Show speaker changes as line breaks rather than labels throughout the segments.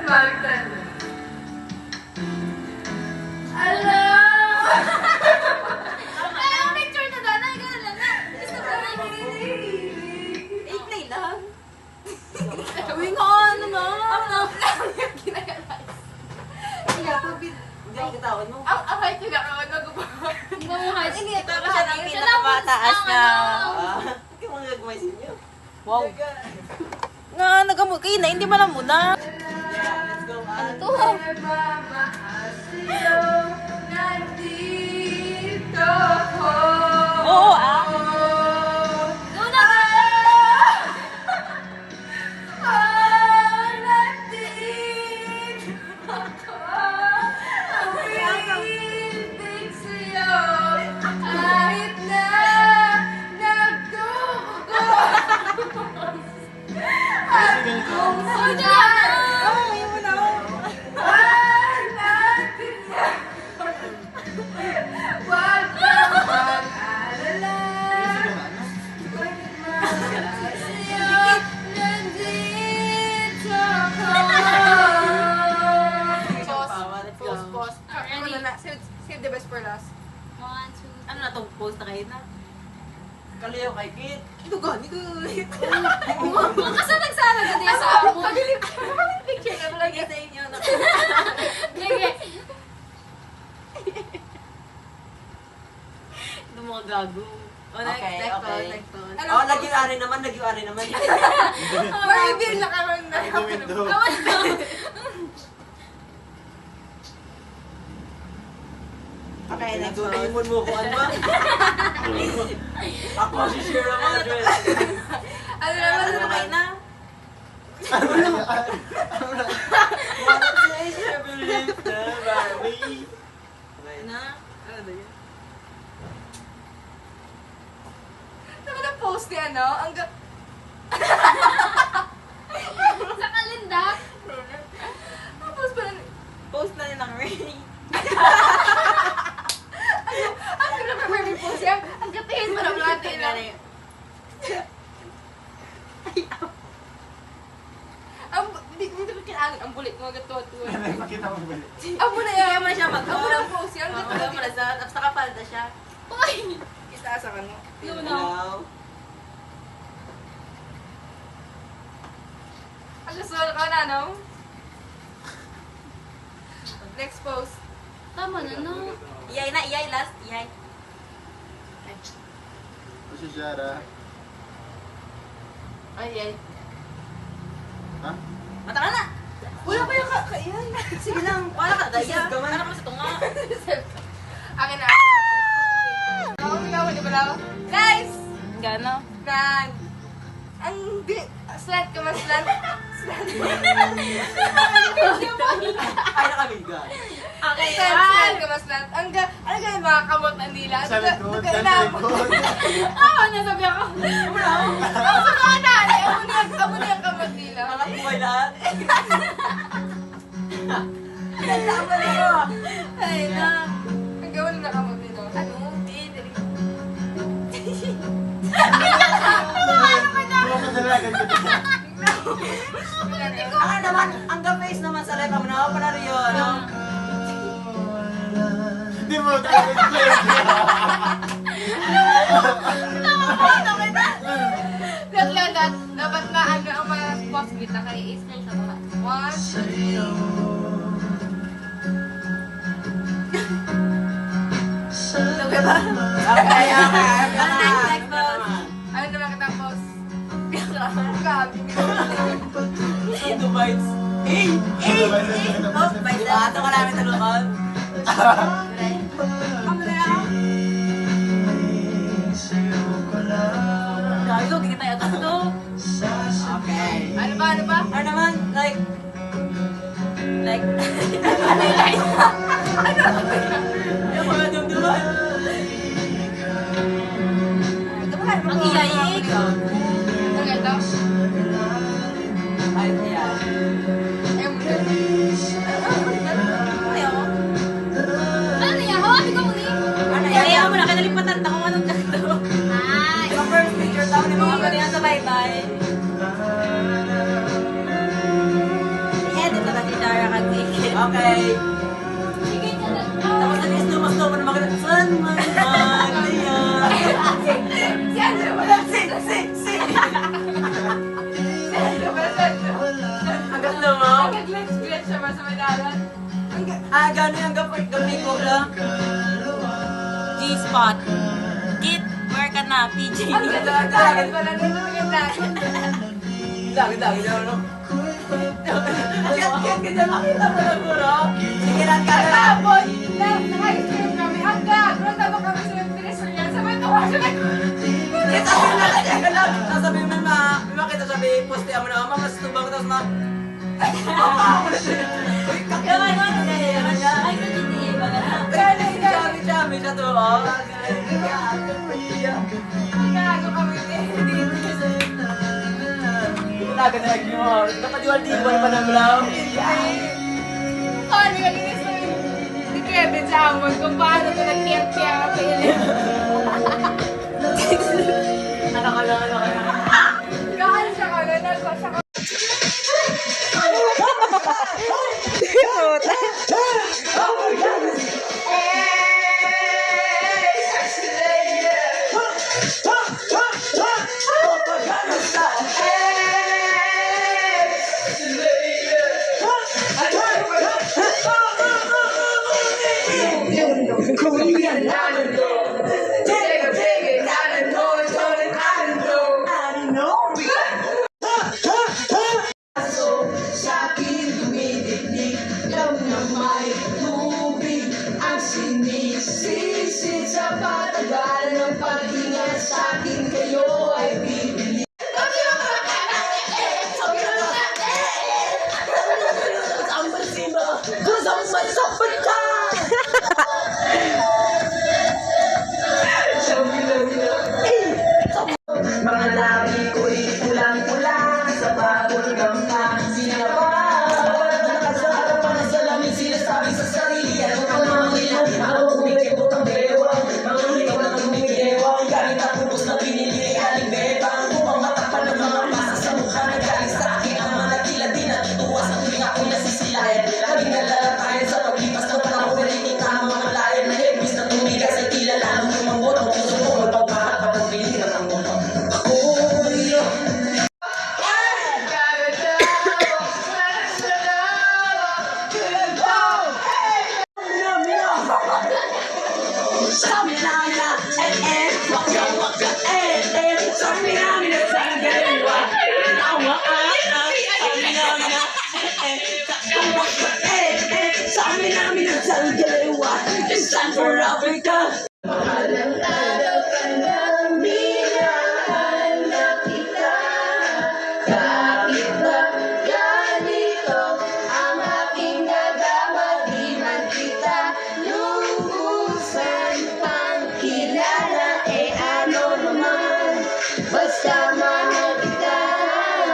Baliktad. Hello! Ay, ang picture na doon. Ay, gano'n lang na. Gusto ko na. 8 na lang. Sabi nga, ano na? Ano? Ginagalas.
Hindi ako kitawan mo.
Ang height nila kawan mag-upo. Hindi mo height.
Ito pa siya ng pinakamataas niya. Hindi mo nagmay sa inyo.
Wow. Nga, nagamot kayo na, hindi malam mo na.
Let's go.
Ano to?
Nandito ko.
Oo, ah.
Go na! Nandito ako. Umiibig sa'yo. Kahit na nagdugo. At kung wag natin yan. Wag kang mag-alala. Sa'yo, nandito ako. Pause. Ano na? Save the best for last. 1, 2,
Ano na itong post na kayo na?
Kaliyo kay Kit.
Ito gani ko.
Kasi nagsala ka din sa amo. Picture ka lagi sa inyo. Sige.
Ito mga gago. O,
Okay, okay.
next post.
Oh, nagyuari naman.
Ma-reveal na karon na.
Okay, next one. Nagdudimon mo kung ano ba? Ako si Shira Madrid.
Ano naman
Ano kayo na?
What says I believe the Barbie? Okay.
Na? Ano na yun?
Naman ang post ni ano? Ang sa kalinda? Ang post pa rin.
Post na nilang Ray.
Ang ganda pa may post yan. Ang gatihin pa ng natin. Dito ko kinaangin. Ang bulit mo. Gato-tuwa.
Makita mo ba?
Amo na yan.
Kaya mo na siya mag-post.
Amo na ang post yan.
Oo, kaya mo na sa, tapos nakapalda siya.
Uy! Kita sa kano. No, no.
Hello?
Ang gusto ko na, no? Next post. Tama na, no?
Iyay na, iyay last. Iyay.
Ito si Shara.
Ay, ay.
Ha?
Mata ka na!
Wala pa yung kakayan.
Sige lang, wala ka daya.
Sige,
Ano ka sa tunga?
Akin na. Ako, ikaw, di ba lang? Guys!
Gano?
Nag... Ang di... Slant ka man, slant. Slant.
Ay, nakabigga.
Okay,
Slant ka man, slant. Ang ga... Ano ga yung mga kamot na nila?
Sa likod, sa likod.
Ako, nasabi ako. Ako sa mga nani. Amo na yung kamot nila.
Nakakuhay lahat.
Tama na yun. Ay, na.
Ang gawin na kamot nila. Ano?
Mga madalagan ko dito.
Ako naman, ang ga-face naman sa live mo na pa na rin yun. Ano?
Hindi mo talaga.
Dapat na ano ang mga post kita kay Easter sa mga 1, 2,
Okay ba?
Okay.
Next post.
ano naman kitang post? Grabe.
Two bites. Eh!
Oh, by the
Ito ka namin talungan.
Gabi ko, kikita yung gusto.
Okay.
Ano ba? Ano ba?
Ano naman, like, yung mga dumduman.
Ang iyayig.
Ang ganda.
Ay, ayan.
Ayaw mo na.
Ayaw.
Ano niya? Hawakan ko muli.
Ano yan?
Kaya mo na, kinalipatan na kung anong ganito.
Ay.
Sa first picture, tao ni mga
Mga ganyan sa bye-bye.
Okay.
Sige ka na.
Tapos at least lumas-lumas mo naman kita. San man magdaya.
Yan, wala si.
Hanggang lumo.
Nag-glitch siya ba sa madalan?
Gano'n yung gapit ko lang.
G-spot. Kit, where ka na? PJ.
Ang ganda-ganda pala nito.
Lagi na, no? Kaya makita mo na puro. Sige lang ka na.
Tapos, naka-stream kami. Ang gagro, tapos kami sa yung pinisurian. Sabay ito, siya
Sabi mo na, makita sabi, poste mo na, mas tubang tapos na.
Yaman mo, yaman ka. Ay, sa GTA ba na?
Chami siya to, oh.
gago kami.
Talaga na lagi mo. Kapadiwal-diwal pa ng lang.
Kani ka ginis na ni Kevin sa amon kung paano ito nag-kiyang-kiyang ang pilit.
Ano ka lang.
Kaan siya ka na, nagwa siya ka.
Mga labi ko'y pulang-pulang sa bagong gamta. Sinabawat sa harapan ng salamin, sinasabi sa sarili. Ano ka naman nila? Ako kumikibot ang bewang. Mga ikaw na kumikewang. Gamit ang pupos na pinili, aling bebang. Upang matakpan ng mga masa sa mukha na galing sa akin. Ang mga tila di natutuwa sa tuwing ako'y nasisilayan. Laging nalalatayan sa paglipas ng panahon. Nalinika ang mga layan na ebis na tumigas ay tila lalong lumambot. Ang puso ko magpapahal pa ng pilihan ng mundo. It's time for Africa. Mahalang araw ka ng minahal na kita. Kahit ba ganito ang aking nagama, di man kita lubusan pang kilala. Ano naman, basta mahal kita.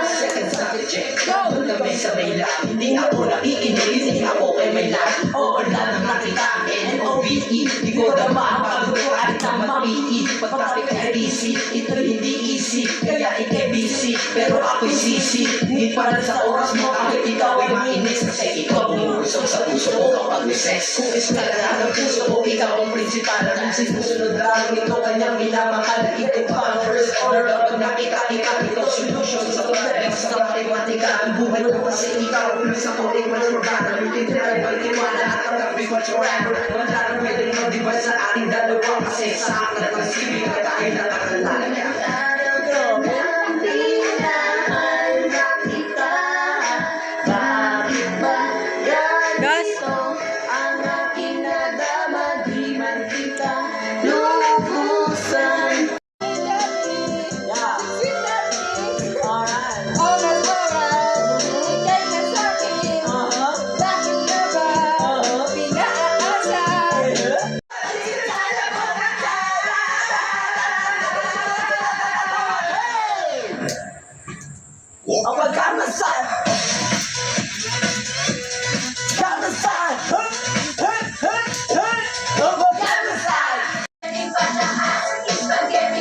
Second sakit check, doon kami sa may lang. Hindi ako nakikinig, hindi ako kay may lang. Oo, lang nakita, N-O-V-E. Di ko na makapagod kahit na mamihi. Pag-traffic ay busy, ito hindi easy. Kaya ikay busy, pero ako'y sisi. Hindi pa rin sa oras mo, kahit ikaw ay mainis. Kasi ikaw ang umusok sa puso mo kapag may sex. Kung iskala ng puso mo, ikaw ang prinsipal. Ang sinusunod lang, ito kanyang minamahal. Ito pa ang first order kapag nakita ito solusyon sa problema sa matematika. Ang buhay mo kasi ikaw, ulis ako, ikaw ang programa. Lutin-try, pagkiwala at pag-tapis what you're at. Wala nang pwede mag-divide sa ating dalawa. Kasi sa akin at masibig at tayo na takalala. Our Gamma Sun! Gamma Sun! Our Gamma Sun!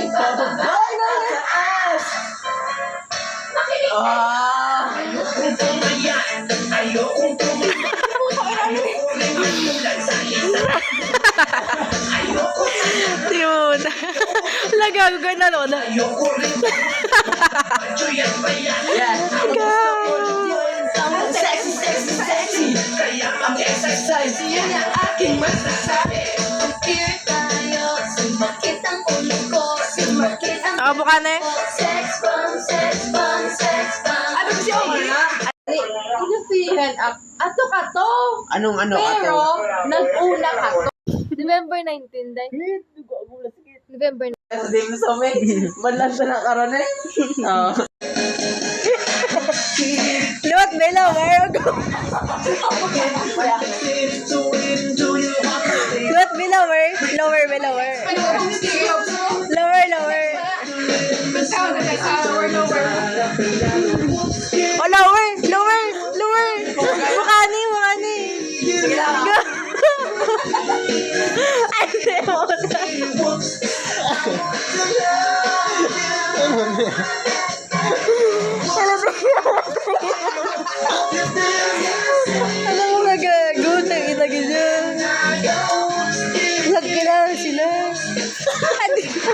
Bababay na taas! Ayokong tumayan, ayokong tumayan.
Yun. Lagago ka na nun.
Sexy, sexy, sexy. Kaya ang exercise, yan ang aking masasabi.
Cheer tayo, sumakit ang ulo ko, sumakit ang
Ako buka na eh.
sex bomb, sex bomb, sex bomb.
Ano ba siya nga?
Inufihan ato ka to.
Anong ano
Pero,
ato?
nag-una ka to. November 19, day. November 19.
Hindi mo sa amin. Badlan sa nakaroon eh. Oo.
Luwat, Bella, where you go? Luwat, Bella, where? Lower, Bella, where? Lower, lower. Oh, lower, lower, lower. Mukani, mukani. Ay, hindi mo. Alam mo nagago, tagi-tagi niya. Nagkilala sila. Hindi ko.